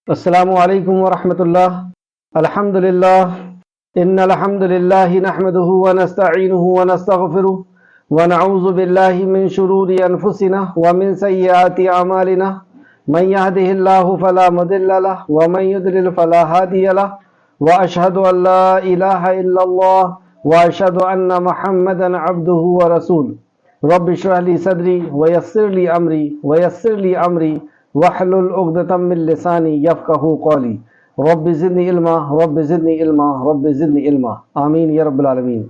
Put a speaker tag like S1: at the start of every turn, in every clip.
S1: السلام علیکم ورحمۃ اللہ۔ الحمد للہ ان الحمد للہ نحمده ونستعینه ونستغفره ونعوذ باللہ من شرور انفسنا ومن سیئات اعمالنا من يهده الله فلا مضل له ومن يضلل فلا هادي له واشهد ان لا اله الا الله واشهد ان محمدا عبده ورسوله رب اشرح لي صدري ويسر لي امري وحلل عقدۃ من لسانی یفقہوا قولی رب زدنی علما رب زدنی علما آمین یا رب العالمین۔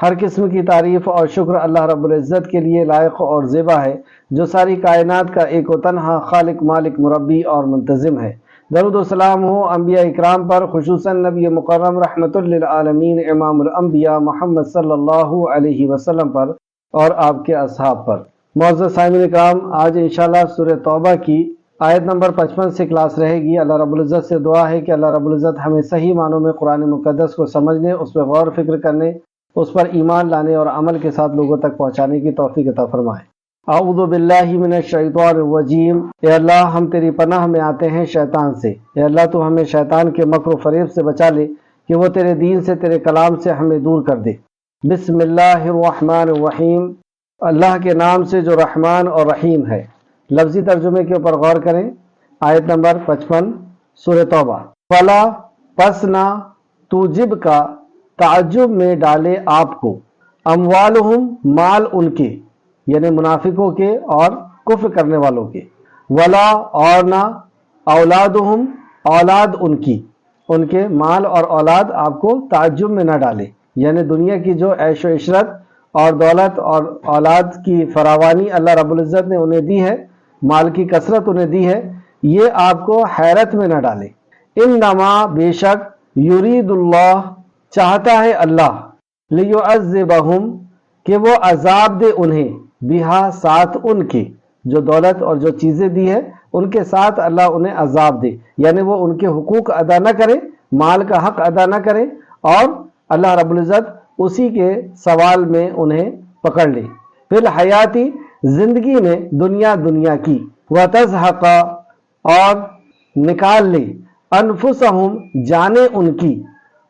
S1: ہر قسم کی تعریف اور شکر اللہ رب العزت کے لیے لائق اور زیبا ہے، جو ساری کائنات کا ایک و تنہا خالق، مالک، مربی اور منتظم ہے۔ درود و سلام ہو انبیاء اکرام پر، خصوصاً نبی مکرم رحمت للعالمین امام الانبیاء محمد صلی اللہ علیہ وسلم پر اور آپ کے اصحاب پر۔ معزز سامعین اکرام، آج انشاءاللہ سورہ توبہ کی آیت نمبر 55 سے کلاس رہے گی۔ اللہ رب العزت سے دعا ہے کہ اللہ رب العزت ہمیں صحیح معنوں میں قرآن مقدس کو سمجھنے، اس پر غور فکر کرنے، اس پر ایمان لانے اور عمل کے ساتھ لوگوں تک پہنچانے کی توفیق عطا فرمائے۔ اعوذ باللہ من الشیطان الرجیم۔ اے اللہ، ہم تیری پناہ میں آتے ہیں شیطان سے۔ اے اللہ، تو ہمیں شیطان کے مکر و فریب سے بچا لے کہ وہ تیرے دین سے، تیرے کلام سے ہمیں دور کر دے۔ بسم اللہ الرحمن الرحیم۔ اللہ کے نام سے جو رحمان اور رحیم ہے۔ لفظی ترجمے کے اوپر غور کریں۔ آیت نمبر 55 سورہ توبہ۔ فلا پس نہ توجب کا تعجب میں ڈالے آپ کو، اموالہم مال ان کے، یعنی منافقوں کے اور کفر کرنے والوں کے، ولا اور نہ اولادہم اولاد ان کے مال اور اولاد آپ کو تعجب میں نہ ڈالے، یعنی دنیا کی جو عیش و عشرت اور دولت اور اولاد کی فراوانی اللہ رب العزت نے انہیں دی ہے، مال کی کثرت انہیں دی ہے، یہ آپ کو حیرت میں نہ ڈالے۔ انما بے شک یرید اللہ چاہتا ہے اللہ، لیعذبہم کہ وہ عذاب دے انہیں، بہا ساتھ ان کے، جو دولت اور جو چیزیں دی ہے ان کے ساتھ اللہ انہیں عذاب دے، یعنی وہ ان کے حقوق ادا نہ کرے، مال کا حق ادا نہ کرے، اور اللہ رب العزت اسی کے سوال میں انہیں پکڑ لے۔ فی الحیاتی زندگی میں، دنیا کی، وتزہق اور نکال لے، انفسہم جانیں ان کی،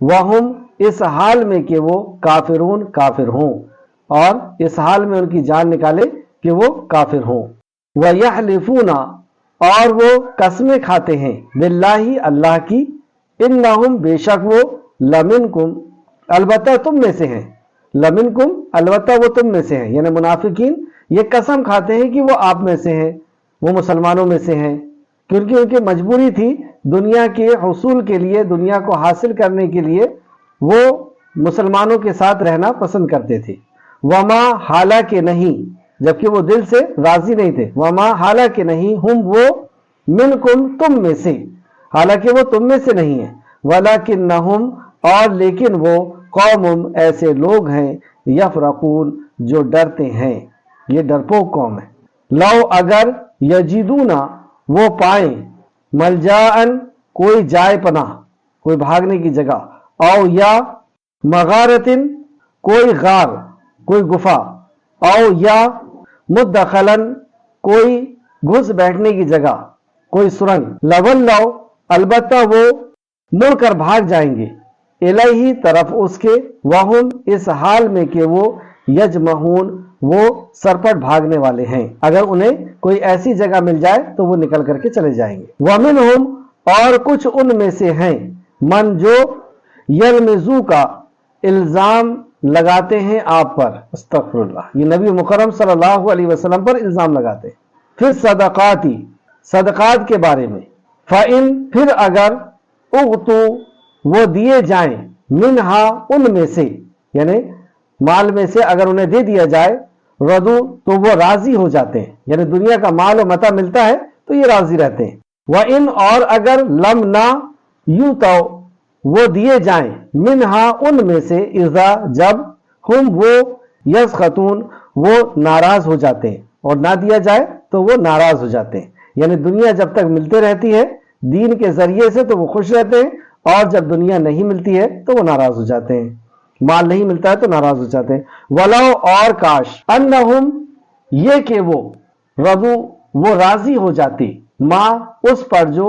S1: وہم اس حال میں کہ وہ کافرون کافر ہوں، اور اس حال میں ان کی جان نکالے کہ وہ کافر ہوں۔ ویحلفون اور وہ قسمیں کھاتے ہیں، باللہ اللہ کی، انہم بے شک وہ، لمنکم البتہ تم میں سے ہیں، لمنکم البتہ وہ تم میں سے ہیں، یعنی منافقین یہ قسم کھاتے ہیں کہ وہ آپ میں سے ہیں، وہ مسلمانوں میں سے ہیں، کیونکہ ان کی مجبوری تھی دنیا کے حصول کے لیے، دنیا کو حاصل کرنے کے لیے وہ مسلمانوں کے ساتھ رہنا پسند کرتے تھے۔ وما حالانکہ نہیں، جبکہ وہ دل سے راضی نہیں تھے، وما حالانکہ نہیں، ہم وہ، منکم تم میں سے، حالانکہ وہ تم میں سے نہیں ہیں، ولکنہم اور لیکن وہ، قوم ایسے لوگ ہیں، یفرقون جو ڈرتے ہیں، یہ ڈرپوک قوم ہے۔ لو اگر، یجدونا وہ پائیں، ملجاءن کوئی جائے پناہ، کوئی بھاگنے کی جگہ، او یا مغارتن کوئی غار، کوئی گفا، او یا مدخلن کوئی گھس بیٹھنے کی جگہ، کوئی سرنگ، لولو البتہ وہ مڑ کر بھاگ جائیں گے، الیہ طرف اس کے، وہم اس حال میں کہ وہ، یجمعون وہ سرپٹ بھاگنے والے ہیں، اگر انہیں کوئی ایسی جگہ مل جائے تو وہ نکل کر کے چلے جائیں گے۔ ومنہم اور کچھ ان میں سے ہیں، من جو، یلمزو کا الزام لگاتے ہیں آپ پر، استغفر اللہ، یہ نبی مکرم صلی اللہ علیہ وسلم پر الزام لگاتے ہیں، پھر صدقاتی صدقات کے بارے میں، فَإِن پھر اگر، اغتو وہ دیے جائیں، منہا ان میں سے، یعنی مال میں سے اگر انہیں دے دیا جائے، ردو تو وہ راضی ہو جاتے ہیں، یعنی دنیا کا مال و متاع ملتا ہے تو یہ راضی رہتے ہیں۔ وَإِن اور اگر، لم نہ، یوں تو وہ دیے جائیں، منہا ان میں سے، اذا جب، ہم وہ، یسخطون وہ ناراض ہو جاتے ہیں، اور نہ دیا جائے تو وہ ناراض ہو جاتے ہیں، یعنی دنیا جب تک ملتے رہتی ہے دین کے ذریعے سے تو وہ خوش رہتے ہیں، اور جب دنیا نہیں ملتی ہے تو وہ ناراض ہو جاتے ہیں، مال نہیں ملتا ہے تو ناراض ہو جاتے ہیں۔ ولو اور کاش، انہم یہ کہ وہ، رضو وہ راضی ہو جاتے، ما اس پر جو،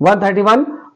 S1: 131,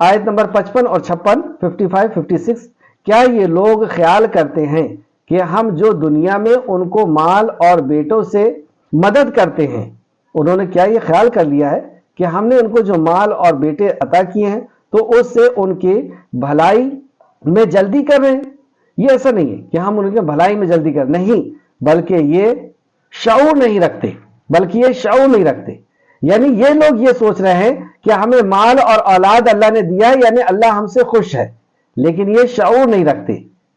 S1: آیت نمبر 55 اور 56 55 56 کیا یہ لوگ خیال کرتے ہیں کہ ہم جو دنیا میں ان کو مال اور بیٹوں سے مدد کرتے ہیں، انہوں نے کیا یہ خیال کر لیا ہے کہ ہم نے ان کو جو مال اور بیٹے عطا کیے ہیں تو اس سے ان کی بھلائی میں جلدی کر رہے ہیں؟ یہ ایسا نہیں ہے کہ ہم ان کے بھلائی میں جلدی کر، نہیں، بلکہ یہ شعور نہیں رکھتے، یعنی یہ لوگ یہ سوچ رہے ہیں کہ ہمیں مال اور اولاد اللہ نے دیا ہے، یعنی اللہ ہم سے خوش ہے، لیکن یہ شعور نہیں رکھتے،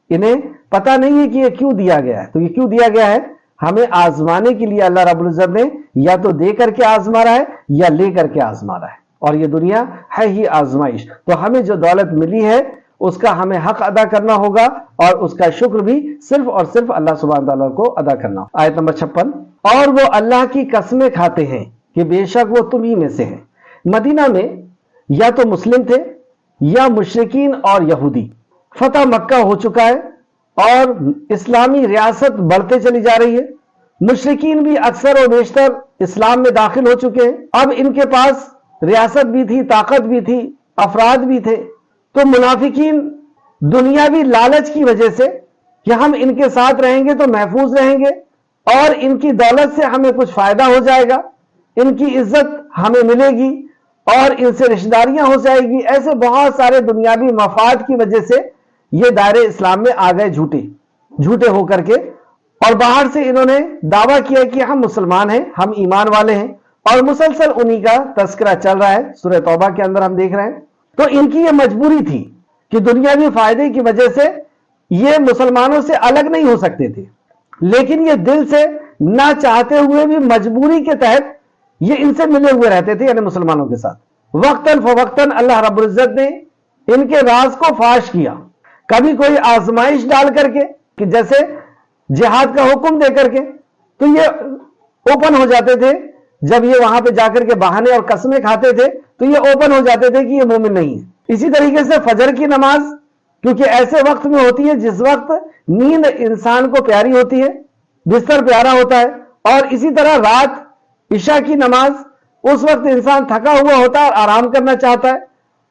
S1: انہیں پتہ نہیں ہے کہ یہ کیوں دیا گیا ہے۔ تو یہ کیوں دیا گیا ہے؟ ہمیں آزمانے کے لیے اللہ رب العزت نے یا تو دے کر کے آزما رہا ہے یا لے کر کے آزما رہا ہے، اور یہ دنیا ہے ہی آزمائش۔ تو ہمیں جو دولت ملی ہے اس کا ہمیں حق ادا کرنا ہوگا، اور اس کا شکر بھی صرف اور صرف اللہ سبحانہ تعالیٰ کو ادا کرنا ہوگا۔ آیت نمبر 56 اور وہ اللہ کی قسمیں کھاتے ہیں کہ بے شک وہ تمہیں میں سے ہیں۔ مدینہ میں یا تو مسلم تھے یا مشرکین اور یہودی۔ فتح مکہ ہو چکا ہے اور اسلامی ریاست بڑھتے چلی جا رہی ہے، مشرکین بھی اکثر و بیشتر اسلام میں داخل ہو چکے ہیں، اب ان کے پاس ریاست بھی تھی، طاقت بھی تھی، افراد بھی تھے، تو منافقین دنیاوی لالچ کی وجہ سے کہ ہم ان کے ساتھ رہیں گے تو محفوظ رہیں گے اور ان کی دولت سے ہمیں کچھ فائدہ ہو جائے گا، ان کی عزت ہمیں ملے گی اور ان سے رشتہ داریاں ہو جائے گی، ایسے بہت سارے دنیاوی مفاد کی وجہ سے یہ دائرے اسلام میں آ گئے جھوٹے ہو کر کے، اور باہر سے انہوں نے دعویٰ کیا کہ ہم مسلمان ہیں، ہم ایمان والے ہیں، اور مسلسل انہی کا تذکرہ چل رہا ہے، سورہ توبہ کے اندر ہم دیکھ رہے ہیں۔ تو ان کی یہ مجبوری تھی کہ دنیاوی فائدے کی وجہ سے یہ مسلمانوں سے الگ نہیں ہو سکتے تھے، لیکن یہ دل سے نہ چاہتے ہوئے بھی مجبوری کے تحت یہ ان سے ملے ہوئے رہتے تھے، یعنی مسلمانوں کے ساتھ۔ وقتاً فوقتاً اللہ رب العزت نے ان کے راز کو فاش کیا، کبھی کوئی آزمائش ڈال کر کے کہ جیسے جہاد کا حکم دے کر کے تو یہ اوپن ہو جاتے تھے، جب یہ وہاں پہ جا کر کے بہانے اور قسمیں کھاتے تھے تو یہ اوپن ہو جاتے تھے کہ یہ مومن نہیں ہے۔ اسی طریقے سے فجر کی نماز، کیونکہ ایسے وقت میں ہوتی ہے جس وقت نیند انسان کو پیاری ہوتی ہے، بستر پیارا ہوتا ہے، اور اسی طرح رات عشاء کی نماز، اس وقت انسان تھکا ہوا ہوتا ہے اور آرام کرنا چاہتا ہے،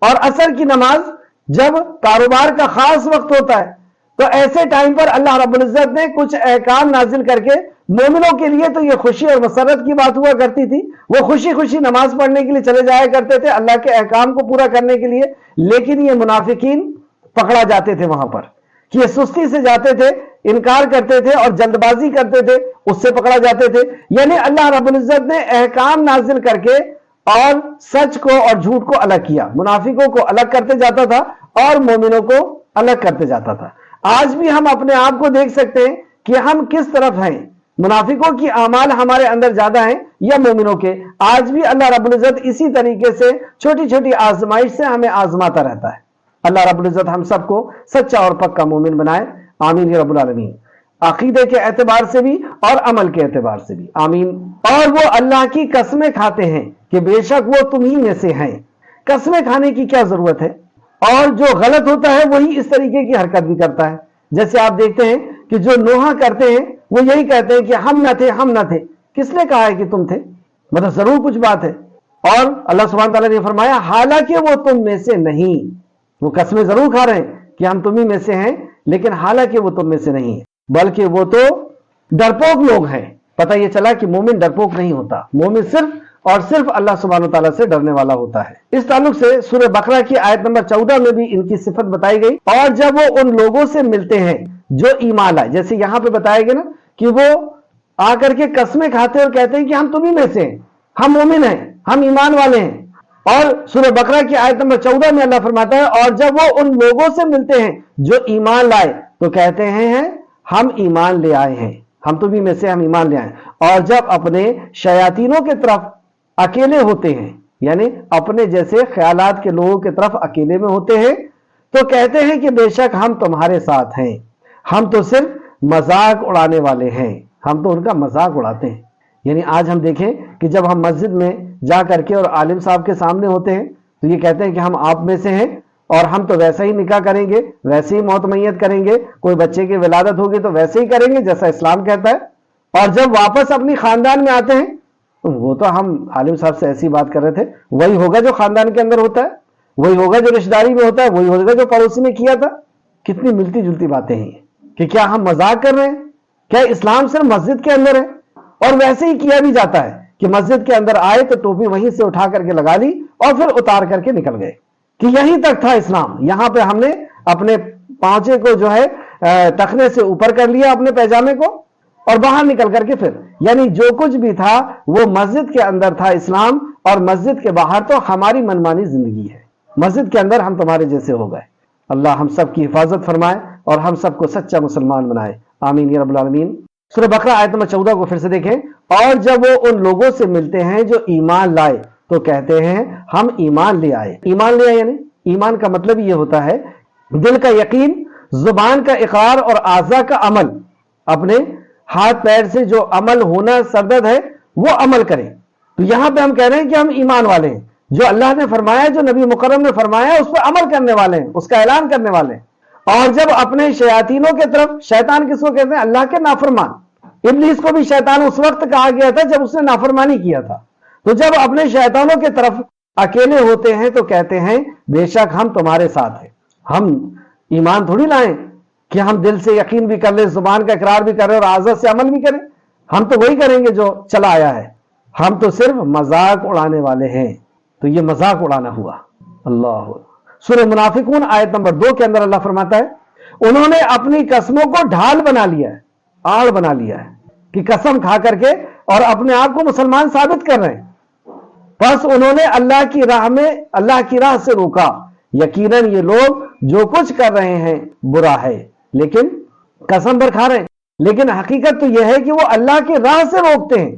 S1: اور عصر کی نماز جب کاروبار کا خاص وقت ہوتا ہے، تو ایسے ٹائم پر اللہ رب العزت نے کچھ احکام نازل کر کے مومنوں کے لیے تو یہ خوشی اور مسرت کی بات ہوا کرتی تھی، وہ خوشی خوشی نماز پڑھنے کے لیے چلے جایا کرتے تھے اللہ کے احکام کو پورا کرنے کے لیے، لیکن یہ منافقین پکڑا جاتے تھے وہاں پر کہ یہ سستی سے جاتے تھے، انکار کرتے تھے اور جلد بازی کرتے تھے، اس سے پکڑا جاتے تھے۔ یعنی اللہ رب العزت نے احکام نازل کر کے اور سچ کو اور جھوٹ کو الگ کیا، منافقوں کو الگ کرتے جاتا تھا اور مومنوں کو الگ کرتے جاتا تھا۔ آج بھی ہم اپنے آپ کو دیکھ سکتے ہیں کہ ہم کس طرف ہیں، منافقوں کی اعمال ہمارے اندر زیادہ ہیں یا مومنوں کے۔ آج بھی اللہ رب العزت اسی طریقے سے چھوٹی چھوٹی آزمائش سے ہمیں آزماتا رہتا ہے۔ اللہ رب العزت ہم سب کو سچا اور پکا مومن بنائے، آمین یا رب العالمین، عقیدے کے اعتبار سے بھی اور عمل کے اعتبار سے بھی، آمین۔ اور وہ اللہ کی قسمیں کھاتے ہیں کہ بے شک وہ تمہیں میں سے ہیں۔ قسمیں کھانے کی کیا ضرورت ہے؟ اور جو غلط ہوتا ہے وہی اس طریقے کی حرکت بھی کرتا ہے، جیسے آپ دیکھتے ہیں کہ جو نوحہ کرتے ہیں وہ یہی کہتے ہیں کہ ہم نہ تھے۔ کس نے کہا ہے کہ تم تھے؟ مطلب ضرور کچھ بات ہے۔ اور اللہ سبحانہ تعالیٰ نے فرمایا حالانکہ وہ تم میں سے نہیں، وہ قسمیں ضرور کھا رہے ہیں کہ ہم تمہیں میں سے ہیں، لیکن حالانکہ وہ تم میں سے نہیں ہے، بلکہ وہ تو ڈرپوک لوگ ہیں۔ پتہ یہ چلا کہ مومن ڈرپوک نہیں ہوتا، مومن صرف اور صرف اللہ سبحانہ تعالیٰ سے ڈرنے والا ہوتا ہے۔ اس تعلق سے سورہ بقرہ کی آیت نمبر 14 میں بھی ان کی صفت بتائی گئی، اور جب وہ ان لوگوں سے ملتے ہیں جو ایمان لائے، جیسے یہاں پہ بتایا گیا نا کہ وہ آ کر کے قسمیں کھاتے اور کہتے ہیں کہ ہم تمہیں میں سے ہیں، ہم مومن ہیں، ہم ایمان والے ہیں۔ اور سورہ بقرہ کی آیت نمبر 14 میں اللہ فرماتا ہے اور جب وہ ان لوگوں سے ملتے ہیں جو ایمان لائے تو کہتے ہیں ہم ایمان لے آئے ہیں، ہم تمہیں میں سے ہم ایمان لے آئے ہیں۔ اور جب اپنے شیاطینوں کے طرف اکیلے ہوتے ہیں، یعنی اپنے جیسے خیالات کے لوگوں کی طرف اکیلے میں ہوتے ہیں، تو کہتے ہیں کہ بے شک ہم تمہارے ساتھ ہیں، ہم تو صرف مذاق اڑانے والے ہیں، ہم تو ان کا مذاق اڑاتے ہیں۔ یعنی آج ہم دیکھیں کہ جب ہم مسجد میں جا کر کے اور عالم صاحب کے سامنے ہوتے ہیں تو یہ کہتے ہیں کہ ہم آپ میں سے ہیں اور ہم تو ویسا ہی نکاح کریں گے، ویسے ہی موت میت کریں گے، کوئی بچے کی ولادت ہوگی تو ویسے ہی کریں گے جیسا اسلام کہتا ہے، اور جب واپس اپنی خاندان میں آتے ہیں وہ تو ہم عالم صاحب سے ایسی بات کر رہے تھے، وہی ہوگا جو خاندان کے اندر ہوتا ہے۔ وہی ہوگا جو رشتہ داری میں ہوتا ہے، وہی ہوگا جو پڑوسی نے کیا تھا. کتنی ملتی جلتی باتیں ہیں کہ کیا ہم مذاق کر رہے ہیں؟ کیا اسلام صرف مسجد کے اندر ہے؟ اور ویسے ہی کیا بھی جاتا ہے کہ مسجد کے اندر آئے تو ٹوپی وہیں سے اٹھا کر کے لگا لی اور پھر اتار کر کے نکل گئے کہ یہیں تک تھا اسلام. یہاں پہ ہم نے اپنے پانچے کو جو ہے ٹخنے سے اوپر کر لیا اپنے پیجامے کو اور باہر نکل کر کے پھر یعنی جو کچھ بھی تھا وہ مسجد کے اندر تھا اسلام، اور مسجد کے باہر تو ہماری منمانی زندگی ہے. مسجد کے اندر ہم تمہارے جیسے ہو گئے. اللہ ہم سب کی حفاظت فرمائے اور ہم سب کو سچا مسلمان بنائے. آمین یا رب العالمین. سورہ بقرہ آیت نمبر 14 کو پھر سے دیکھیں. اور جب وہ ان لوگوں سے ملتے ہیں جو ایمان لائے تو کہتے ہیں ہم ایمان لے آئے. ایمان لے آئے یعنی ایمان کا مطلب یہ ہوتا ہے دل کا یقین، زبان کا اقرار اور اعضاء کا عمل. اپنے ہاتھ پیر سے جو عمل ہونا سردد ہے وہ عمل کریں. تو یہاں پہ ہم کہہ رہے ہیں کہ ہم ایمان والے ہیں. جو اللہ نے فرمایا، جو نبی مکرم نے فرمایا، اس پہ عمل کرنے والے ہیں، اس کا اعلان کرنے والے ہیں. اور جب اپنے شیاطینوں کے طرف، شیطان کس کو کہتے ہیں؟ اللہ کے نافرمان. ابلیس کو بھی شیطان اس وقت کہا گیا تھا جب اس نے نافرمانی کیا تھا. تو جب اپنے شیطانوں کے طرف اکیلے ہوتے ہیں تو کہتے ہیں بے شک ہم تمہارے ساتھ ہیں. ہم ایمان تھوڑی لائیں کہ ہم دل سے یقین بھی کر لیں، زبان کا اقرار بھی کریں اور اعضاء سے عمل بھی کریں. ہم تو وہی کریں گے جو چلا آیا ہے. ہم تو صرف مذاق اڑانے والے ہیں. تو یہ مذاق اڑانا ہوا. اللہ. سورہ منافقون آیت نمبر 2 کے اندر اللہ فرماتا ہے انہوں نے اپنی قسموں کو ڈھال بنا لیا ہے، آڑ بنا لیا ہے کہ قسم کھا کر کے اور اپنے آپ کو مسلمان ثابت کر رہے ہیں. بس انہوں نے اللہ کی راہ سے روکا. یقیناً یہ لوگ جو کچھ کر رہے ہیں برا ہے، لیکن قسم پر کھا رہے ہیں. لیکن حقیقت تو یہ ہے کہ وہ اللہ کی راہ سے روکتے ہیں،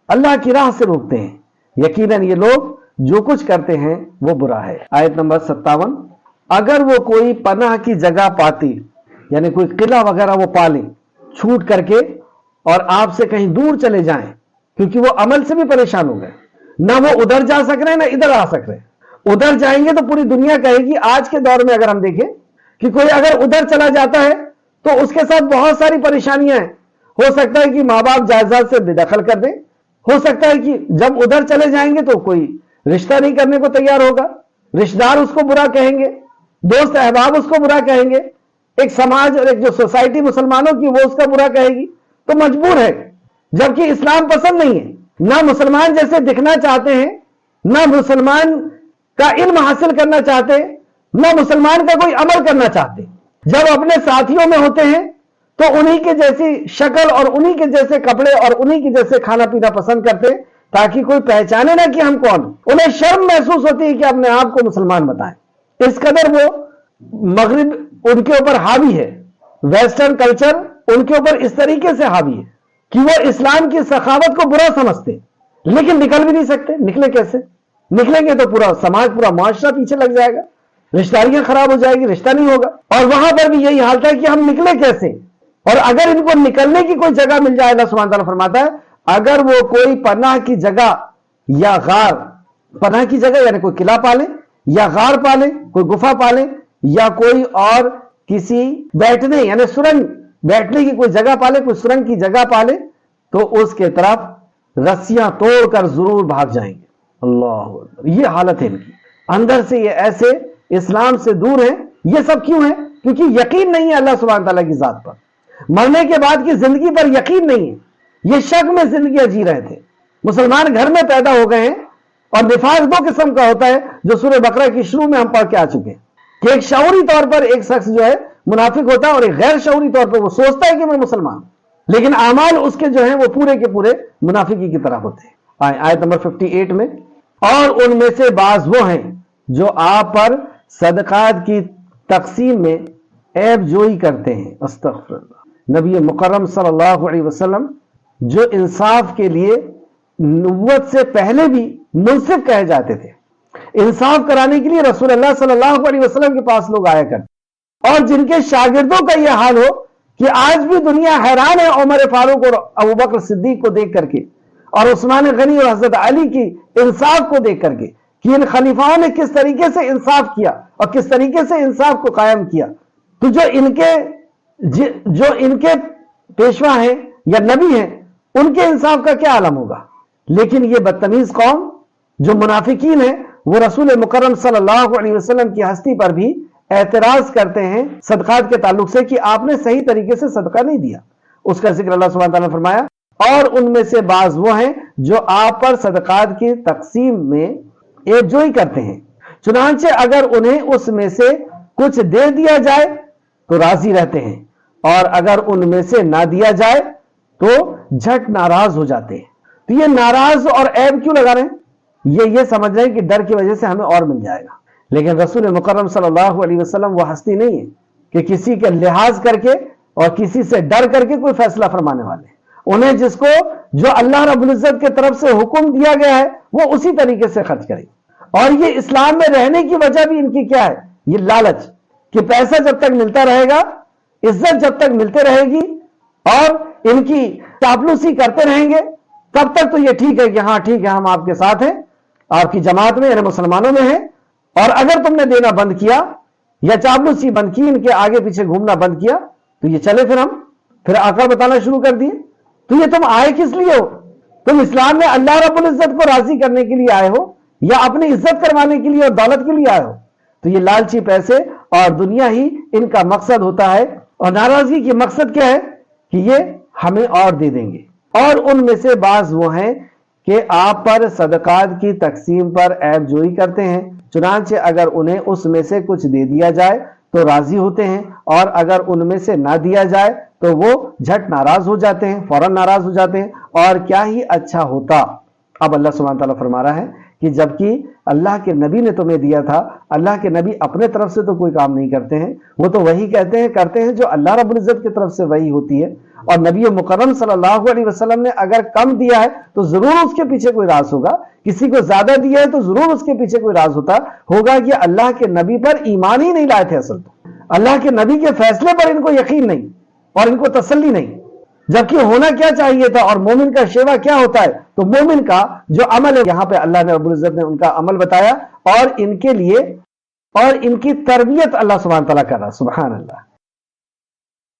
S1: اللہ کی راہ سے روکتے ہیں. یقیناً یہ لوگ جو کچھ کرتے ہیں وہ برا ہے. آیت نمبر 57. اگر وہ کوئی پناہ کی جگہ پاتی، یعنی کوئی قلعہ وغیرہ وہ پالیں چھوٹ کر کے اور آپ سے کہیں دور چلے جائیں، کیونکہ وہ عمل سے بھی پریشان ہو گئے، نہ وہ ادھر جا سک رہے ہیں نہ ادھر آ سک رہے ہیں. ادھر جائیں گے تو پوری دنیا کہے گی. آج کے دور میں اگر ہم دیکھیں کہ کوئی اگر ادھر چلا جاتا ہے تو اس کے ساتھ بہت ساری پریشانیاں ہیں. ہو سکتا ہے کہ ماں باپ جائیداد سے بے دخل کر دیں. ہو سکتا ہے کہ جب ادھر چلے جائیں گے تو کوئی رشتہ نہیں کرنے کو تیار ہوگا، رشتہ دار اس کو برا کہیں گے، دوست احباب اس کو برا کہیں گے، ایک سماج اور ایک جو سوسائٹی مسلمانوں کی وہ اس کا برا کہے گی. تو مجبور ہے، جبکہ اسلام پسند نہیں ہے. نہ مسلمان جیسے دکھنا چاہتے ہیں، نہ مسلمان کا علم حاصل کرنا چاہتے، نہ مسلمان کا کوئی عمل کرنا چاہتے. جب اپنے ساتھیوں میں ہوتے ہیں تو انہی کے جیسی شکل اور انہی کے جیسے کپڑے اور انہی کے جیسے کھانا پینا پسند کرتے تاکہ کوئی پہچانے نہ کہ ہم کون. انہیں شرم محسوس ہوتی ہے کہ اپنے آپ کو مسلمان بتائیں. اس قدر وہ مغرب ان کے اوپر حاوی ہے، ویسٹرن کلچر ان کے اوپر اس طریقے سے حاوی ہے کہ وہ اسلام کی سخاوت کو برا سمجھتے، لیکن نکل بھی نہیں سکتے. نکلے کیسے؟ نکلیں گے تو پورا سماج، پورا معاشرہ پیچھے لگ جائے گا، رشتہ داریاں خراب ہو جائے گی، رشتہ نہیں ہوگا. اور وہاں پر بھی یہی حالت ہے کہ ہم نکلے کیسے. اور اگر ان کو نکلنے کی کوئی جگہ مل جائے، اللہ سبحانہ تعالیٰ فرماتا ہے اگر وہ کوئی پناہ کی جگہ یا غار، پناہ کی جگہ یعنی کوئی قلعہ پالیں یا غار پالیں، کوئی گفا پالیں یا کوئی اور کسی بیٹھنے یعنی سرنگ بیٹھنے کی کوئی جگہ پالے، کوئی سرنگ کی جگہ پالے، تو اس کے طرف رسیاں توڑ کر ضرور بھاگ جائیں گے. اللہ. یہ حالت ہے ان کی. اندر سے یہ ایسے اسلام سے دور ہیں. یہ سب کیوں ہے؟ کیونکہ یقین نہیں ہے اللہ سبحانہ تعالیٰ کی ذات پر، مرنے کے بعد کی زندگی پر یقین نہیں ہے. یہ شک میں زندگیاں جی رہے تھے. مسلمان گھر میں پیدا ہو گئے ہیں. اور نفاق 2 قسم کا ہوتا ہے جو سورہ بقرہ کی شروع میں ہم پڑھ کے آ چکے ہیں کہ ایک شعوری طور پر ایک شخص جو ہے منافق ہوتا ہے اور ایک غیر شعوری طور پر وہ سوچتا ہے کہ میں مسلمان، لیکن اعمال اس کے جو ہیں وہ پورے کے پورے منافقی کی طرح ہوتے ہیں. آیت نمبر 58 میں اور ان میں سے بعض وہ ہیں جو آپ پر صدقات کی تقسیم میں عیب جوئی کرتے ہیں. استغفر اللہ. نبی مکرم صلی اللہ علیہ وسلم جو انصاف کے لیے نبوت سے پہلے بھی منصف کہے جاتے تھے، انصاف کرانے کے لیے رسول اللہ صلی اللہ علیہ وسلم کے پاس لوگ آیا کرتے، اور جن کے شاگردوں کا یہ حال ہو کہ آج بھی دنیا حیران ہے عمر فاروق اور ابوبکر صدیق کو دیکھ کر کے اور عثمان غنی اور حضرت علی کی انصاف کو دیکھ کر کے کہ ان خلیفاؤں نے کس طریقے سے انصاف کیا اور کس طریقے سے انصاف کو قائم کیا. تو جو ان کے پیشوا ہیں یا نبی ہیں ان کے انصاف کا کیا عالم ہوگا. لیکن یہ بدتمیز قوم جو منافقین ہیں وہ رسول مکرم صلی اللہ علیہ وسلم کی ہستی پر بھی اعتراض کرتے ہیں صدقات کے تعلق سے کہ آپ نے صحیح طریقے سے صدقہ نہیں دیا۔ اس کا ذکر اللہ سبحانہ تعالیٰ نے فرمایا، اور ان میں سے بعض وہ ہیں جو آپ پر صدقات کی تقسیم میں ایک جوئی کرتے ہیں، چنانچہ اگر انہیں اس میں سے کچھ دے دیا جائے تو راضی رہتے ہیں، اور اگر ان میں سے نہ دیا جائے تو جھٹ ناراض ہو جاتے ہیں۔ تو یہ ناراض اور عیب کیوں لگا رہے ہیں؟ یہ سمجھ رہے ہیں کہ ڈر کی وجہ سے ہمیں اور مل جائے گا، لیکن رسول مکرم صلی اللہ علیہ وسلم وہ ہستی نہیں ہے کہ کسی کے لحاظ کر کے اور کسی سے ڈر کر کے کوئی فیصلہ فرمانے والے۔ انہیں جس کو جو اللہ رب العزت کے طرف سے حکم دیا گیا ہے وہ اسی طریقے سے خرچ کرے، اور یہ اسلام میں رہنے کی وجہ بھی ان کی کیا ہے؟ یہ لالچ کہ پیسہ جب تک ملتا رہے گا، عزت جب تک ملتے رہے گی، اور ان کی چاپلوسی کرتے رہیں گے، تب تک تو یہ ٹھیک ہے کہ ہاں ٹھیک ہے ہم آپ کے ساتھ ہیں، آپ کی جماعت میں یعنی مسلمانوں میں ہیں، اور اگر تم نے دینا بند کیا یا چاپلوسی بند کی، ان کے آگے پیچھے گھومنا بند کیا تو یہ چلے پھر آقا بتانا شروع کر دیے، تو یہ تم آئے کس لیے ہو؟ تم اسلام میں اللہ رب العزت کو راضی کرنے کے لیے آئے ہو یا اپنی عزت کروانے کے لیے اور دولت کے لیے آئے ہو؟ تو یہ لالچی پیسے اور دنیا ہی ان کا مقصد ہوتا ہے، اور ناراضگی کی مقصد کیا ہے کہ یہ ہمیں اور دے دیں گے۔ اور ان میں سے بعض وہ ہیں کہ آپ پر صدقات کی تقسیم پر عیب جوئی کرتے ہیں، چنانچہ اگر انہیں اس میں سے کچھ دے دیا جائے تو راضی ہوتے ہیں، اور اگر ان میں سے نہ دیا جائے تو وہ جھٹ ناراض ہو جاتے ہیں، فوراً ناراض ہو جاتے ہیں، اور کیا ہی اچھا ہوتا۔ اب اللہ سبحانہ تعالیٰ فرما رہا ہے کہ جبکہ اللہ کے نبی نے تمہیں دیا تھا، اللہ کے نبی اپنے طرف سے تو کوئی کام نہیں کرتے ہیں، وہ تو وہی کرتے ہیں جو اللہ رب العزت کی طرف سے وہی ہوتی ہے، اور نبی مکرم صلی اللہ علیہ وسلم نے اگر کم دیا ہے تو ضرور اس کے پیچھے کوئی راز ہوگا، کسی کو زیادہ دیا ہے تو ضرور اس کے پیچھے کوئی راز ہوگا کہ اللہ کے نبی پر ایمان ہی نہیں لائے تھے، اصل تو اللہ کے نبی کے فیصلے پر ان کو یقین نہیں اور ان کو تسلی نہیں، جبکہ ہونا کیا چاہیے تھا، اور مومن کا شیوا کیا ہوتا ہے؟ تو مومن کا جو عمل ہے، یہاں پہ اللہ نے رب العزت نے ان کا عمل بتایا، اور ان کے لیے اور ان کی تربیت اللہ سبحانہ تعالیٰ کر رہا ہے، سبحان اللہ،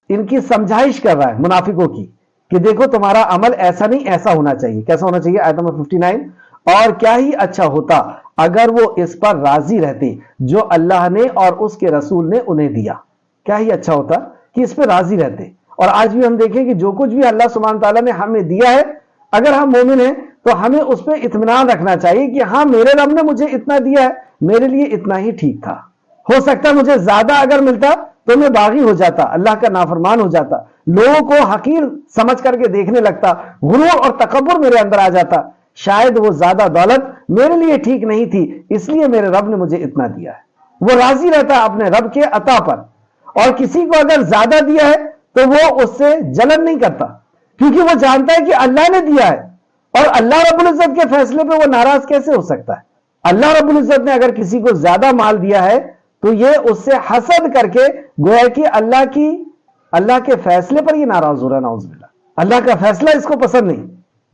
S1: ان کی سمجھائش کر رہا ہے منافقوں کی کہ دیکھو تمہارا عمل ایسا نہیں، ایسا ہونا چاہیے۔ کیسا ہونا چاہیے؟ آیت نمبر 59، اور کیا ہی اچھا ہوتا اگر وہ اس پر راضی رہتے جو اللہ نے اور اس کے رسول نے انہیں دیا۔ کیا ہی اچھا ہوتا کہ اس پہ راضی رہتے۔ اور آج بھی ہم دیکھیں کہ جو کچھ بھی اللہ سبحانہ تعالیٰ نے ہمیں دیا ہے، اگر ہم مومن ہیں تو ہمیں اس پہ اطمینان رکھنا چاہیے کہ ہاں میرے رب نے مجھے اتنا دیا ہے، میرے لیے اتنا ہی ٹھیک تھا، ہو سکتا ہے مجھے زیادہ اگر ملتا تو میں باغی ہو جاتا، اللہ کا نافرمان ہو جاتا، لوگوں کو حقیر سمجھ کر کے دیکھنے لگتا، غرور اور تکبر میرے اندر آ جاتا، شاید وہ زیادہ دولت میرے لیے ٹھیک نہیں تھی، اس لیے میرے رب نے مجھے اتنا دیا ہے۔ وہ راضی رہتا اپنے رب کے عطا پر، اور کسی کو اگر زیادہ دیا ہے تو وہ اس سے جلن نہیں کرتا، کیونکہ وہ جانتا ہے کہ اللہ نے دیا ہے، اور اللہ رب العزت کے فیصلے پہ وہ ناراض کیسے ہو سکتا ہے؟ اللہ رب العزت نے اگر کسی کو زیادہ مال دیا ہے تو یہ اس سے حسد کر کے گویا کہ اللہ کے فیصلے پر یہ ناراض ہو رہا ہے، نعوذ باللہ، اللہ کا فیصلہ اس کو پسند نہیں،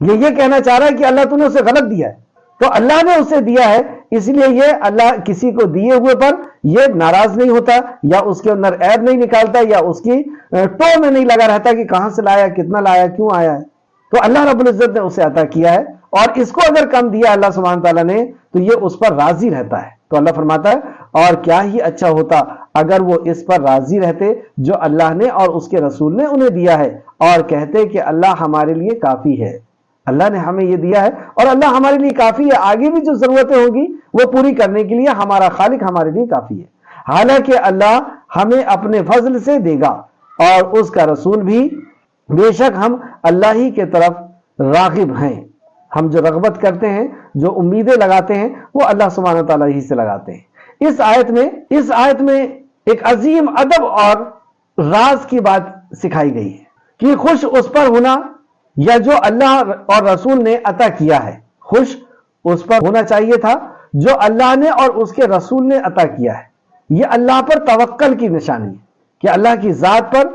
S1: یہ کہنا چاہ رہا ہے کہ اللہ تو نے اسے غلط دیا ہے، تو اللہ نے اسے دیا ہے، اس لیے یہ اللہ کسی کو دیے ہوئے پر یہ ناراض نہیں ہوتا، یا اس کے اندر عیب نہیں نکالتا، یا اس کی ٹو میں نہیں لگا رہتا کہ کہاں سے لایا، کتنا لایا، کیوں آیا ہے۔ تو اللہ رب العزت نے اسے عطا کیا ہے، اور اس کو اگر کم دیا اللہ سبحانہ تعالیٰ نے تو یہ اس پر راضی رہتا ہے۔ تو اللہ فرماتا ہے اور کیا ہی اچھا ہوتا اگر وہ اس پر راضی رہتے جو اللہ نے اور اس کے رسول نے انہیں دیا ہے، اور کہتے کہ اللہ ہمارے لیے کافی ہے، اللہ نے ہمیں یہ دیا ہے اور اللہ ہمارے لیے کافی ہے، آگے بھی جو ضرورتیں ہوگی وہ پوری کرنے کے لیے ہمارا خالق ہمارے لیے کافی ہے۔ حالانکہ اللہ ہمیں اپنے فضل سے دے گا، اور اس کا رسول بھی، بے شک ہم اللہ ہی کے طرف راغب ہیں۔ ہم جو رغبت کرتے ہیں، جو امیدیں لگاتے ہیں، وہ اللہ سبحانہ تعالیٰ ہی سے لگاتے ہیں۔ اس آیت میں ایک عظیم ادب اور راز کی بات سکھائی گئی ہے کہ خوش اس پر ہونا، یا جو اللہ اور رسول نے عطا کیا ہے، خوش اس پر ہونا چاہیے تھا جو اللہ نے اور اس کے رسول نے عطا کیا ہے۔ یہ اللہ پر توکل کی نشانی ہے کہ اللہ کی ذات پر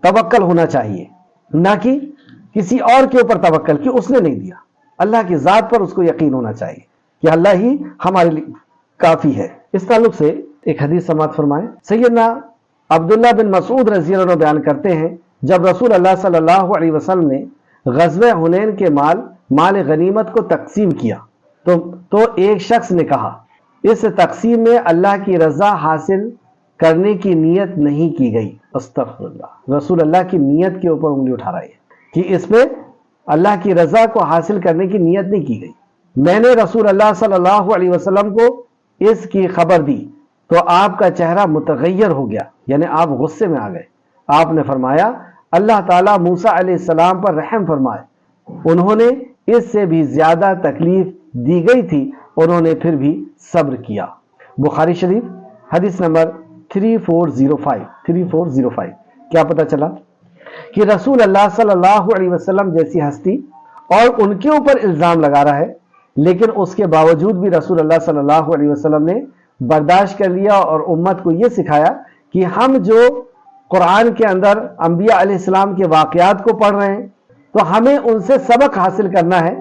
S1: توکل ہونا چاہیے، نہ کہ کسی اور کے اوپر توکل کہ اس نے نہیں دیا۔ اللہ کی ذات پر اس کو یقین ہونا چاہیے کہ اللہ ہی ہمارے لیے کافی ہے۔ اس تعلق سے ایک حدیث سماعت فرمائیں۔ سیدنا عبداللہ بن مسعود رضی اللہ عنہ بیان کرتے ہیں، جب رسول اللہ صلی اللہ علیہ وسلم نے غزوہ حنین کے مال غنیمت کو تقسیم کیا تو ایک شخص نے کہا اس تقسیم میں اللہ کی رضا حاصل کرنے کی نیت نہیں کی گئی. استغفر اللہ. رسول اللہ کی نیت کے اوپر انگلی اٹھا رہا ہے کہ اس میں اللہ کی رضا کو حاصل کرنے کی نیت نہیں کی گئی. میں نے رسول اللہ صلی اللہ علیہ وسلم کو اس کی خبر دی تو آپ کا چہرہ متغیر ہو گیا، یعنی آپ غصے میں آ گئے. آپ نے فرمایا اللہ تعالیٰ موسیٰ علیہ السلام پر رحم فرمائے، انہوں نے اس سے بھی زیادہ تکلیف دی گئی تھی، انہوں نے پھر بھی صبر کیا. بخاری شریف حدیث نمبر 3405. کیا پتہ چلا کہ رسول اللہ صلی اللہ علیہ وسلم جیسی ہستی اور ان کے اوپر الزام لگا رہا ہے، لیکن اس کے باوجود بھی رسول اللہ صلی اللہ علیہ وسلم نے برداشت کر لیا اور امت کو یہ سکھایا کہ ہم جو قرآن کے اندر انبیاء علیہ السلام کے واقعات کو پڑھ رہے ہیں تو ہمیں ان سے سبق حاصل کرنا ہے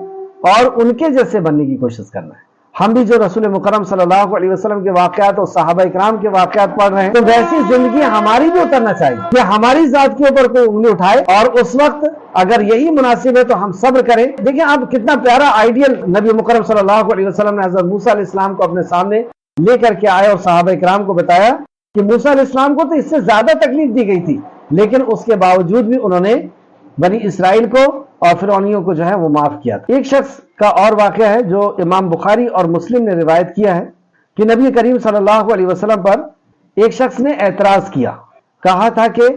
S1: اور ان کے جیسے بننے کی کوشش کرنا ہے. ہم بھی جو رسول مکرم صلی اللہ علیہ وسلم کے واقعات اور صحابہ اکرام کے واقعات پڑھ رہے ہیں تو ویسی زندگی ہماری بھی اترنا چاہیے کہ ہماری ذات کے اوپر کوئی انگلی اٹھائے اور اس وقت اگر یہی مناسب ہے تو ہم صبر کریں. دیکھیں آپ کتنا پیارا آئیڈیل نبی مکرم صلی اللہ علیہ وسلم نے حضرت موسیٰ علیہ السلام کو اپنے سامنے لے کر کے آئے اور صحابہ اکرام کو بتایا کہ موسیٰ علیہ السلام کو تو اس سے زیادہ تکلیف دی گئی تھی، لیکن اس کے باوجود بھی انہوں نے بنی اسرائیل کو اور فرعونیوں کو جو ہے وہ معاف کیا تھا. ایک شخص کا اور واقعہ ہے جو امام بخاری اور مسلم نے روایت کیا ہے کہ نبی کریم صلی اللہ علیہ وسلم پر ایک شخص نے اعتراض کیا، کہا تھا کہ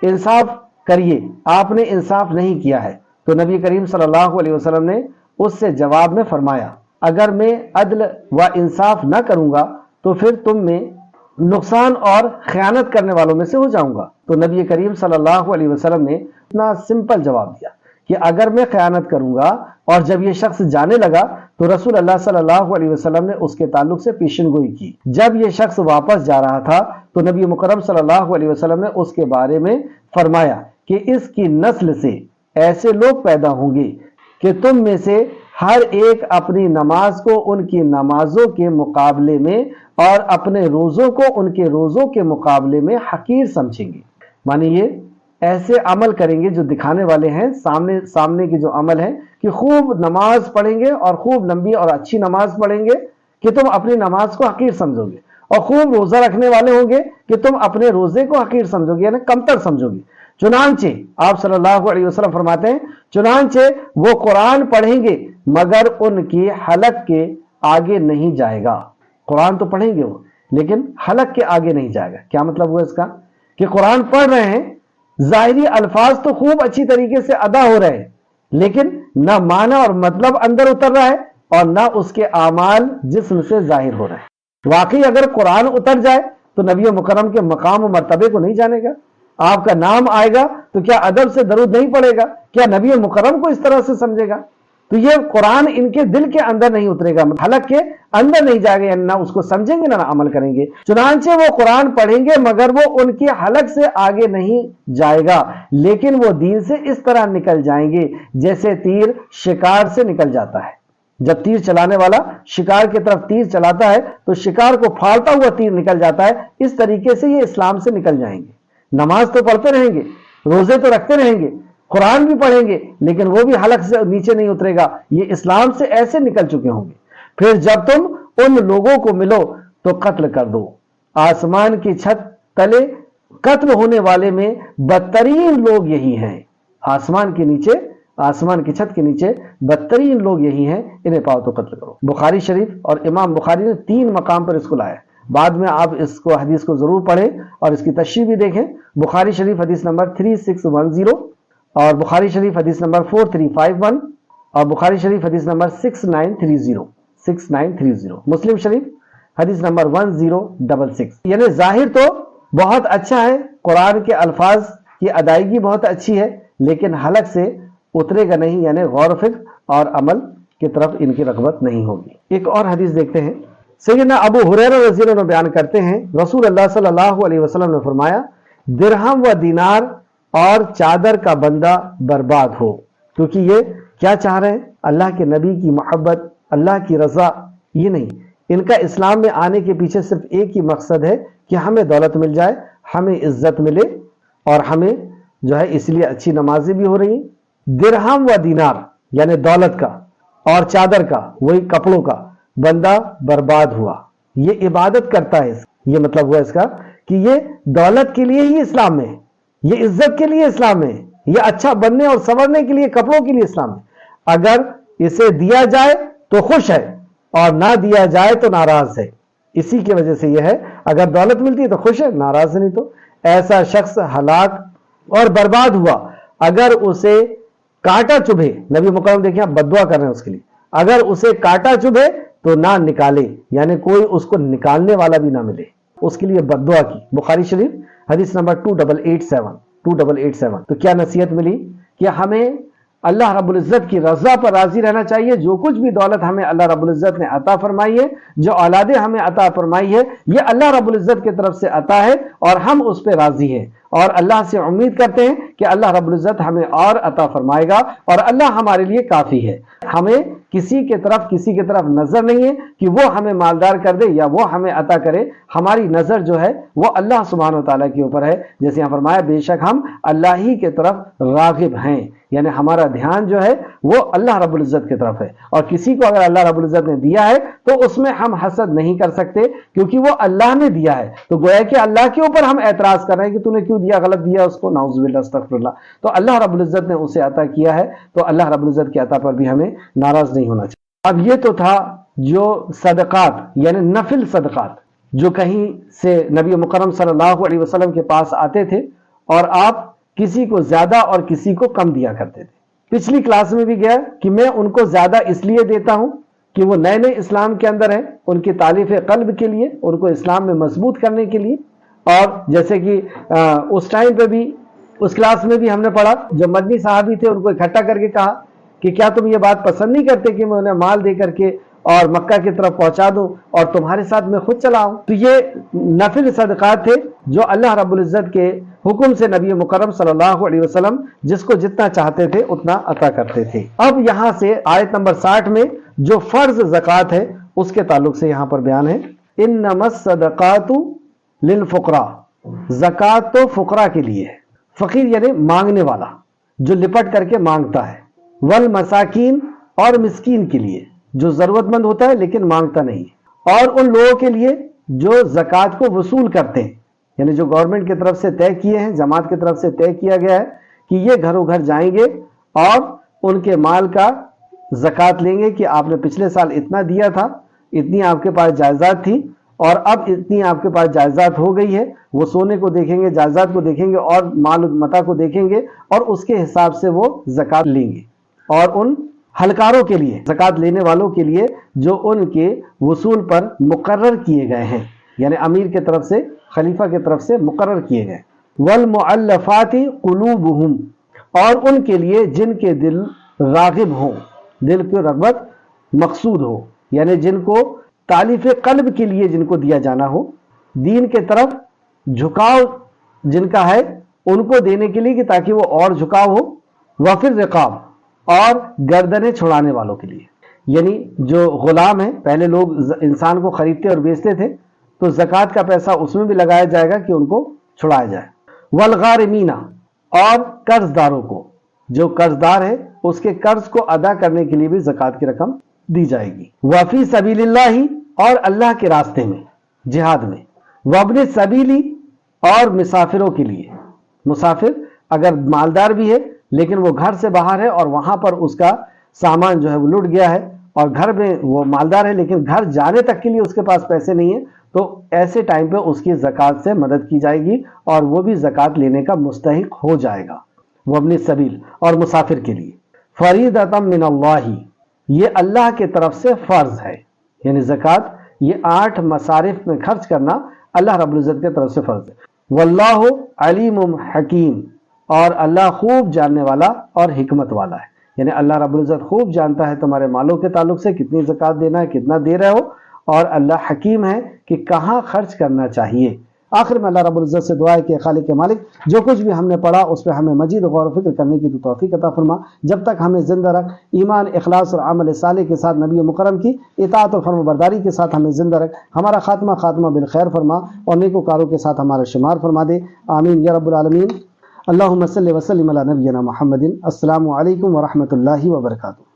S1: انصاف کریے، آپ نے انصاف نہیں کیا ہے. تو نبی کریم صلی اللہ علیہ وسلم نے اس سے جواب میں فرمایا اگر میں عدل و انصاف نہ کروں گا تو پھر تم میں نقصان اور خیانت کرنے والوں میں سے ہو جاؤں گا. تو نبی کریم صلی اللہ علیہ وسلم نے اتنا سمپل جواب دیا کہ اگر میں خیانت کروں گا. اور جب یہ شخص جانے لگا تو رسول اللہ صلی اللہ علیہ وسلم نے اس کے تعلق سے پیشن گوئی کی. جب یہ شخص واپس جا رہا تھا تو نبی مکرم صلی اللہ علیہ وسلم نے اس کے بارے میں فرمایا کہ اس کی نسل سے ایسے لوگ پیدا ہوں گے کہ تم میں سے ہر ایک اپنی نماز کو ان کی نمازوں کے مقابلے میں اور اپنے روزوں کو ان کے روزوں کے مقابلے میں حقیر سمجھیں گے. مانی یہ ایسے عمل کریں گے جو دکھانے والے ہیں، سامنے کے جو عمل ہیں کہ خوب نماز پڑھیں گے اور خوب لمبی اور اچھی نماز پڑھیں گے کہ تم اپنی نماز کو حقیر سمجھو گے، اور خوب روزہ رکھنے والے ہوں گے کہ تم اپنے روزے کو حقیر سمجھو گے، یعنی کمتر سمجھو گے. چنانچہ آپ صلی اللہ علیہ وسلم فرماتے ہیں چنانچہ وہ قرآن پڑھیں گے مگر ان کی حلق کے آگے نہیں جائے گا. قرآن تو پڑھیں گے وہ لیکن حلق کے آگے نہیں جائے گا. کیا مطلب ہوا اس کا کہ قرآن پڑھ رہے ہیں، ظاہری الفاظ تو خوب اچھی طریقے سے ادا ہو رہے ہیں لیکن نہ معنی اور مطلب اندر اتر رہا ہے اور نہ اس کے اعمال جسم سے ظاہر ہو رہے ہیں. واقعی اگر قرآن اتر جائے تو نبی مکرم کے مقام و مرتبے کو نہیں جانے گا. آپ کا نام آئے گا تو کیا ادب سے درود نہیں پڑے گا؟ کیا نبی مکرم کو اس طرح سے سمجھے گا؟ تو یہ قرآن ان کے دل کے اندر نہیں اترے گا، حلق کے اندر نہیں جائے گا، یعنی نہ اس کو سمجھیں گے نہ عمل کریں گے. چنانچہ وہ قرآن پڑھیں گے مگر وہ ان کی حلق سے آگے نہیں جائے گا، لیکن وہ دین سے اس طرح نکل جائیں گے جیسے تیر شکار سے نکل جاتا ہے. جب تیر چلانے والا شکار کی طرف تیر چلاتا ہے تو شکار کو پھاڑتا ہوا تیر نکل جاتا ہے، اس طریقے سے یہ اسلام سے نکل جائیں گے. نماز تو پڑھتے رہیں گے، روزے تو رکھتے رہیں گے، قرآن بھی پڑھیں گے لیکن وہ بھی حلق سے نیچے نہیں اترے گا. یہ اسلام سے ایسے نکل چکے ہوں گے. پھر جب تم ان لوگوں کو ملو تو قتل کر دو. آسمان کی چھت تلے قتل ہونے والے میں بدترین لوگ یہی ہیں. آسمان کی چھت کے نیچے بدترین لوگ یہی ہیں، انہیں پاؤ تو قتل کرو. بخاری شریف اور امام بخاری نے 3 مقام پر اس کو لایا. بعد میں آپ اس کو حدیث کو ضرور پڑھیں اور اس کی تشریح بھی دیکھیں. بخاری شریف حدیث نمبر 3610 اور بخاری شریف حدیث نمبر 4351 اور بخاری شریف حدیث نمبر 6930. مسلم شریف حدیث نمبر 1066. یعنی ظاہر تو بہت اچھا ہے، قرآن کے الفاظ کی ادائیگی بہت اچھی ہے لیکن حلق سے اترے گا نہیں، یعنی غور و فکر اور عمل کی طرف ان کی رغبت نہیں ہوگی. ایک اور حدیث دیکھتے ہیں. سیدنا ابو ہریرہ رضی اللہ عنہ بیان کرتے ہیں رسول اللہ صلی اللہ علیہ وسلم نے فرمایا درہم و دینار اور چادر کا بندہ برباد ہو. کیونکہ یہ کیا چاہ رہے ہیں؟ اللہ کے نبی کی محبت، اللہ کی رضا. یہ نہیں، ان کا اسلام میں آنے کے پیچھے صرف ایک ہی مقصد ہے کہ ہمیں دولت مل جائے، ہمیں عزت ملے اور ہمیں جو ہے اس لیے اچھی نمازیں بھی ہو رہی ہیں. درہم و دینار یعنی دولت کا اور چادر کا، وہی کپڑوں کا بندہ برباد ہوا. یہ عبادت کرتا ہے. یہ مطلب ہوا اس کا کہ یہ دولت کے لیے ہی اسلام میں ہے، یہ عزت کے لیے اسلام میں ہے، یہ اچھا بننے اور سنورنے کے لیے، کپڑوں کے لیے اسلام ہے. اگر اسے دیا جائے تو خوش ہے اور نہ دیا جائے تو ناراض ہے. اسی کی وجہ سے یہ ہے، اگر دولت ملتی ہے تو خوش ہے، ناراض ہے. نہیں تو ایسا شخص ہلاک اور برباد ہوا اگر اسے کانٹا چبھے. نبی مکرم دیکھیں آپ بد دعا کر رہے ہیں اس کے لیے، اگر اسے کانٹا چبھے تو نہ نکالے، یعنی کوئی اس کو نکالنے والا بھی نہ ملے، اس کے لیے بد دعا کی. بخاری شریف حدیث نمبر 2887. تو کیا نصیحت ملی کہ ہمیں اللہ رب العزت کی رضا پر راضی رہنا چاہیے. جو کچھ بھی دولت ہمیں اللہ رب العزت نے عطا فرمائی ہے، جو اولادیں ہمیں عطا فرمائی ہے، یہ اللہ رب العزت کی طرف سے عطا ہے اور ہم اس پہ راضی ہیں اور اللہ سے امید کرتے ہیں کہ اللہ رب العزت ہمیں اور عطا فرمائے گا اور اللہ ہمارے لیے کافی ہے. ہمیں کسی کی طرف نظر نہیں ہے کہ وہ ہمیں مالدار کر دے یا وہ ہمیں عطا کرے. ہماری نظر جو ہے وہ اللہ سبحانہ و تعالیٰ کے اوپر ہے. جیسے یہاں فرمایا بے شک ہم اللہ ہی کے طرف راغب ہیں، یعنی ہمارا دھیان جو ہے وہ اللہ رب العزت کی طرف ہے. اور کسی کو اگر اللہ رب العزت نے دیا ہے تو اس میں ہم حسد نہیں کر سکتے کیونکہ وہ اللہ نے دیا ہے. تو گویا کہ اللہ کے اوپر ہم اعتراض کر رہے ہیں کہ تو نے کیوں دیا، غلط دیا اس کو، نعوذ باللہ استغفر اللہ. تو اللہ رب العزت نے اسے عطا کیا ہے تو اللہ رب العزت کی عطا پر بھی ہمیں ناراض نہیں ہونا چاہیے. اب یہ تو تھا جو صدقات یعنی نفل صدقات جو کہیں سے نبی مکرم صلی اللہ علیہ وسلم کے پاس آتے تھے اور آپ کسی کو زیادہ اور کسی کو کم دیا کرتے تھے. پچھلی کلاس میں بھی گیا کہ میں ان کو زیادہ اس لیے دیتا ہوں کہ وہ نئے نئے اسلام کے اندر ہیں، ان کی تالیف قلب کے لیے، ان کو اسلام میں مضبوط کرنے کے لیے. اور جیسے کہ اس ٹائم پہ بھی اس کلاس میں بھی ہم نے پڑھا جو مدنی صحابی تھے ان کو اکٹھا کر کے کہا کہ کیا تم یہ بات پسند نہیں کرتے کہ میں انہیں مال دے کر کے اور مکہ کی طرف پہنچا دوں اور تمہارے ساتھ میں خود چلاؤں. تو یہ نفل صدقات تھے جو اللہ رب العزت کے حکم سے نبی مکرم صلی اللہ علیہ وسلم جس کو جتنا چاہتے تھے اتنا عطا کرتے تھے. اب یہاں سے آیت نمبر 60 میں جو فرض زکوٰۃ ہے اس کے تعلق سے یہاں پر بیان ہے. انما الصدقات للفقراء، زکوٰۃ تو فقراء کے لیے ہے. فقیر یعنی مانگنے والا جو لپٹ کر کے مانگتا ہے. والمساکین، اور مسکین کے لیے جو ضرورت مند ہوتا ہے لیکن مانگتا نہیں. اور ان لوگوں کے لیے جو زکوٰۃ کو وصول کرتے ہیں، یعنی جو گورنمنٹ کی طرف سے طے کیے ہیں، جماعت کی طرف سے طے کیا گیا ہے کہ یہ گھروں گھر جائیں گے اور ان کے مال کا زکوٰۃ لیں گے کہ آپ نے پچھلے سال اتنا دیا تھا، اتنی آپ کے پاس جائیداد تھی اور اب اتنی آپ کے پاس جائیداد ہو گئی ہے. وہ سونے کو دیکھیں گے، جائیداد کو دیکھیں گے اور مال متاع کو دیکھیں گے اور اس کے حساب سے وہ زکوٰۃ لیں گے. اور ان ہلکاروں کے لیے، زکوٰۃ لینے والوں کے لیے جو ان کے وصول پر مقرر کیے گئے ہیں، یعنی امیر کی طرف سے، خلیفہ کی طرف سے مقرر کیے گئے. والمؤلفات قلوبہم، اور ان کے لیے جن کے دل راغب ہوں، دل کی رغبت مقصود ہو، یعنی جن کو تالیف قلب کے لیے جن کو دیا جانا ہو، دین کے طرف جھکاؤ جن کا ہے ان کو دینے کے لیے کہ تاکہ وہ اور جھکاؤ ہو. وفی الرقاب، اور گردنیں چھڑانے والوں کے لیے، یعنی جو غلام ہیں، پہلے لوگ انسان کو خریدتے اور بیچتے تھے تو زکوٰۃ کا پیسہ اس میں بھی لگایا جائے گا کہ ان کو چھڑایا جائے. والغارمین، اور قرض داروں کو، جو قرض دار ہے اس کے قرض کو ادا کرنے کے لیے بھی زکوٰۃ کی رقم دی جائے گی. وفی سبیل اللہ، اور اللہ کے راستے میں، جہاد میں. وابن السبیل، اور مسافروں کے لیے. مسافر اگر مالدار بھی ہے لیکن وہ گھر سے باہر ہے اور وہاں پر اس کا سامان جو ہے وہ لٹ گیا ہے اور گھر میں وہ مالدار ہے لیکن گھر جانے تک کے لیے اس کے پاس پیسے نہیں ہیں، تو ایسے ٹائم پہ اس کی زکوٰۃ سے مدد کی جائے گی اور وہ بھی زکوٰۃ لینے کا مستحق ہو جائے گا. وابن السبیل، اور مسافر کے لیے. فریضۃ من اللہ، یہ اللہ کے طرف سے فرض ہے، یعنی زکوٰۃ یہ 8 مصارف میں خرچ کرنا اللہ رب العزت کی طرف سے فرض ہے. واللہ علیم حکیم، اور اللہ خوب جاننے والا اور حکمت والا ہے، یعنی اللہ رب العزت خوب جانتا ہے تمہارے مالوں کے تعلق سے کتنی زکوٰۃ دینا ہے، کتنا دے رہے ہو، اور اللہ حکیم ہے کہ کہاں خرچ کرنا چاہیے. آخر میں اللہ رب العزت سے دعا ہے کہ خالق کے مالک جو کچھ بھی ہم نے پڑھا اس پہ ہمیں مزید غور و فکر کرنے کی تو توفیق عطا فرما. جب تک ہمیں زندہ رکھ، ایمان، اخلاص اور عمل صالح کے ساتھ نبی مکرم کی اطاعت اور فرما برداری کے ساتھ ہمیں زندہ رکھ. ہمارا خاتمہ بالخیر فرما اور نیکوکاروں کے ساتھ ہمارا شمار فرما دے. آمین یا رب العالمین. اللہم صلی وسلم علی نبینا محمد. السلام علیکم ورحمۃ اللہ وبرکاتہ.